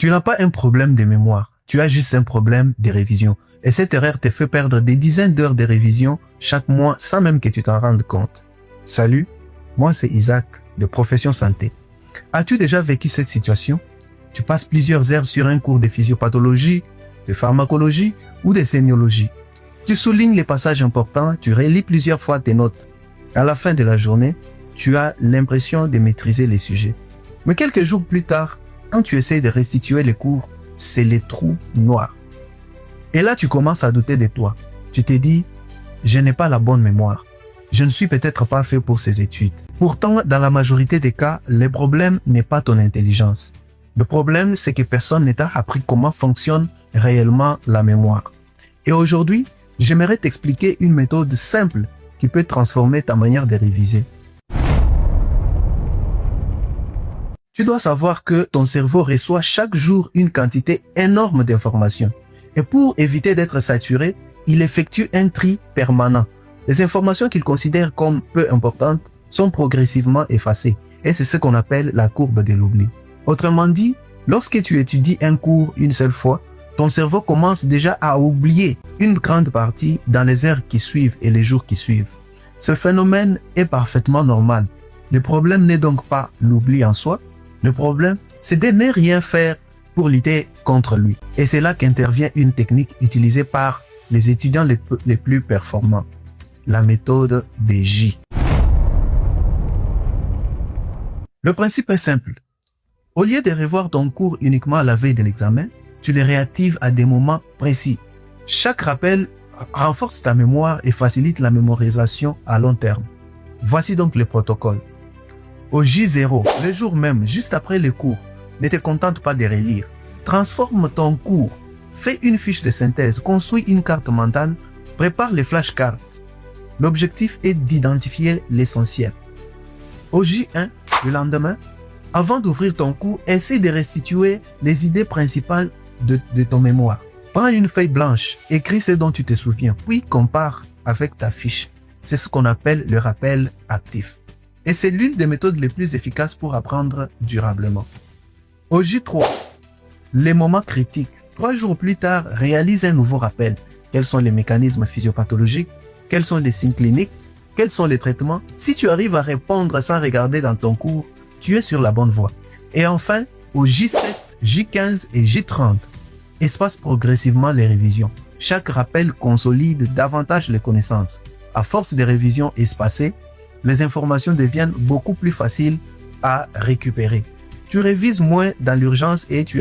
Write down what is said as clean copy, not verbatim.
Tu n'as pas un problème de mémoire, tu as juste un problème de révision. Et cette erreur te fait perdre des dizaines d'heures de révision chaque mois sans même que tu t'en rendes compte. Salut, moi c'est Isaac, de Profession Santé. As-tu déjà vécu cette situation? Tu passes plusieurs heures sur un cours de physiopathologie, de pharmacologie ou de sémiologie. Tu soulignes les passages importants, tu relis plusieurs fois tes notes. À la fin de la journée, tu as l'impression de maîtriser les sujets. Mais quelques jours plus tard, quand tu essaies de restituer les cours, c'est les trous noirs. Et là, tu commences à douter de toi. Tu te dis, je n'ai pas la bonne mémoire. Je ne suis peut-être pas fait pour ces études. Pourtant, dans la majorité des cas, le problème n'est pas ton intelligence. Le problème, c'est que personne ne t'a appris comment fonctionne réellement la mémoire. Et aujourd'hui, j'aimerais t'expliquer une méthode simple qui peut transformer ta manière de réviser. Tu dois savoir que ton cerveau reçoit chaque jour une quantité énorme d'informations. Et pour éviter d'être saturé, il effectue un tri permanent. Les informations qu'il considère comme peu importantes sont progressivement effacées. Et c'est ce qu'on appelle la courbe de l'oubli. Autrement dit, lorsque tu étudies un cours une seule fois, ton cerveau commence déjà à oublier une grande partie dans les heures qui suivent et les jours qui suivent. Ce phénomène est parfaitement normal. Le problème n'est donc pas l'oubli en soi. Le problème, c'est de ne rien faire pour lutter contre lui. Et c'est là qu'intervient une technique utilisée par les étudiants les plus performants. La méthode des J. Le principe est simple. Au lieu de revoir ton cours uniquement à la veille de l'examen, tu les réactives à des moments précis. Chaque rappel renforce ta mémoire et facilite la mémorisation à long terme. Voici donc le protocole. Au J0, le jour même, juste après le cours, ne te contente pas de relire. Transforme ton cours, fais une fiche de synthèse, construis une carte mentale, prépare les flashcards. L'objectif est d'identifier l'essentiel. Au J1, le lendemain, avant d'ouvrir ton cours, essaie de restituer les idées principales de ton mémoire. Prends une feuille blanche, écris ce dont tu te souviens, puis compare avec ta fiche. C'est ce qu'on appelle le rappel actif. Et c'est l'une des méthodes les plus efficaces pour apprendre durablement. Au J3, les moments critiques. 3 jours plus tard, réalise un nouveau rappel. Quels sont les mécanismes physiopathologiques? Quels sont les signes cliniques? Quels sont les traitements? Si tu arrives à répondre sans regarder dans ton cours, tu es sur la bonne voie. Et enfin, au J7, J15 et J30, espace progressivement les révisions. Chaque rappel consolide davantage les connaissances. À force de révisions espacées, les informations deviennent beaucoup plus faciles à récupérer. Tu révises moins dans l'urgence et tu